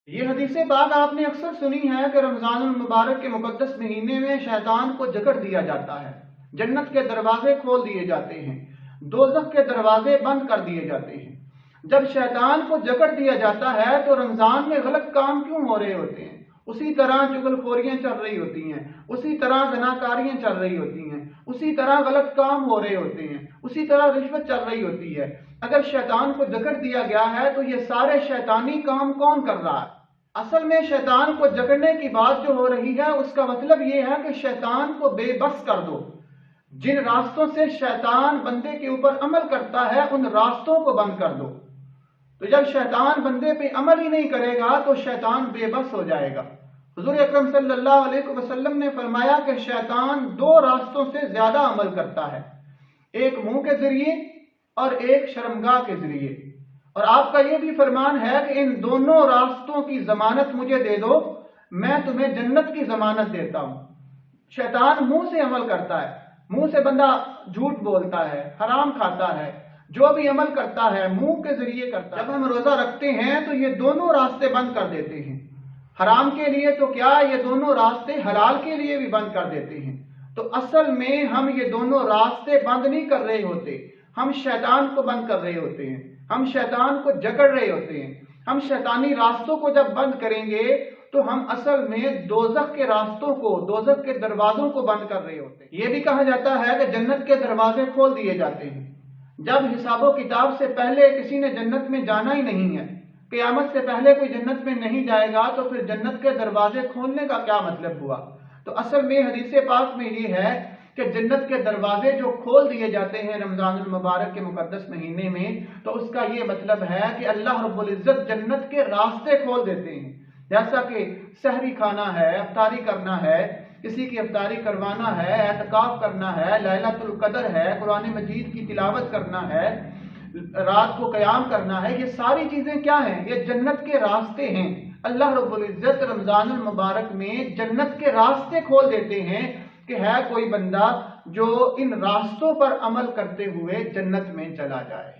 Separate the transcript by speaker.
Speaker 1: یہ حدیث پاک آپ نے اکثر سنی ہے کہ رمضان المبارک کے مقدس مہینے میں شیطان کو جکڑ دیا جاتا ہے، جنت کے دروازے کھول دیے جاتے ہیں، دوزخ کے دروازے بند کر دیے جاتے ہیں۔ جب شیطان کو جکڑ دیا جاتا ہے تو رمضان میں غلط کام کیوں ہو رہے ہوتے ہیں؟ اسی طرح چغل خوریاں چل رہی ہوتی ہیں، اسی طرح زناکاریاں چل رہی ہوتی ہیں، اسی طرح غلط کام ہو رہے ہوتے ہیں، اسی طرح رشوت چل رہی ہوتی ہے۔ اگر شیطان کو جکڑ دیا گیا ہے تو یہ سارے شیطانی کام کون کر رہا ہے؟ اصل میں شیطان کو جکڑنے کی بات جو ہو رہی ہے اس کا مطلب یہ ہے کہ شیطان کو بے بس کر دو۔ جن راستوں سے شیطان بندے کے اوپر عمل کرتا ہے ان راستوں کو بند کر دو۔ تو جب شیطان بندے پہ عمل ہی نہیں کرے گا تو شیطان بے بس ہو جائے گا۔ حضور اکرم صلی اللہ علیہ وسلم نے فرمایا کہ شیطان دو راستوں سے زیادہ عمل کرتا ہے، ایک منہ کے ذریعے اور ایک شرمگاہ کے ذریعے، اور آپ کا یہ بھی فرمان ہے کہ ان دونوں راستوں کی ضمانت مجھے دے دو، میں تمہیں جنت کی ضمانت دیتا ہوں۔ شیطان منہ سے عمل کرتا ہے، منہ سے بندہ جھوٹ بولتا ہے، حرام کھاتا ہے، جو بھی عمل کرتا ہے منہ کے ذریعے کرتا ہے۔ جب ہم روزہ رکھتے ہیں تو یہ دونوں راستے بند کر دیتے ہیں، حرام کے لیے تو کیا یہ دونوں راستے حلال کے لیے بھی بند کر دیتے ہیں۔ تو اصل میں ہم یہ دونوں راستے بند نہیں کر رہے ہوتے، ہم شیطان کو بند کر رہے ہوتے ہیں، ہم شیطان کو جکڑ رہے ہوتے ہیں۔ ہم شیطانی راستوں کو جب بند کریں گے تو ہم اصل میں دوزخ کے راستوں کو، دوزخ کے دروازوں کو بند کر رہے ہوتے ہیں۔ یہ بھی کہا جاتا ہے کہ جنت کے دروازے کھول دیے جاتے ہیں۔ جب حساب و کتاب سے پہلے کسی نے جنت میں جانا ہی نہیں ہے، قیامت سے پہلے کوئی جنت میں نہیں جائے گا تو پھر جنت کے دروازے کھولنے کا کیا مطلب ہوا؟ تو اصل میں حدیث پاک میں یہ ہے کہ جنت کے دروازے جو کھول دیے جاتے ہیں رمضان المبارک کے مقدس مہینے میں، تو اس کا یہ مطلب ہے کہ اللہ رب العزت جنت کے راستے کھول دیتے ہیں۔ جیسا کہ سحری کھانا ہے، افطاری کرنا ہے، کسی کی افطاری کروانا ہے، اعتکاف کرنا ہے، لیلۃ القدر ہے، قرآن مجید کی تلاوت کرنا ہے، رات کو قیام کرنا ہے، یہ ساری چیزیں کیا ہیں؟ یہ جنت کے راستے ہیں۔ اللہ رب العزت رمضان المبارک میں جنت کے راستے کھول دیتے ہیں کہ ہے کوئی بندہ جو ان راستوں پر عمل کرتے ہوئے جنت میں چلا جائے۔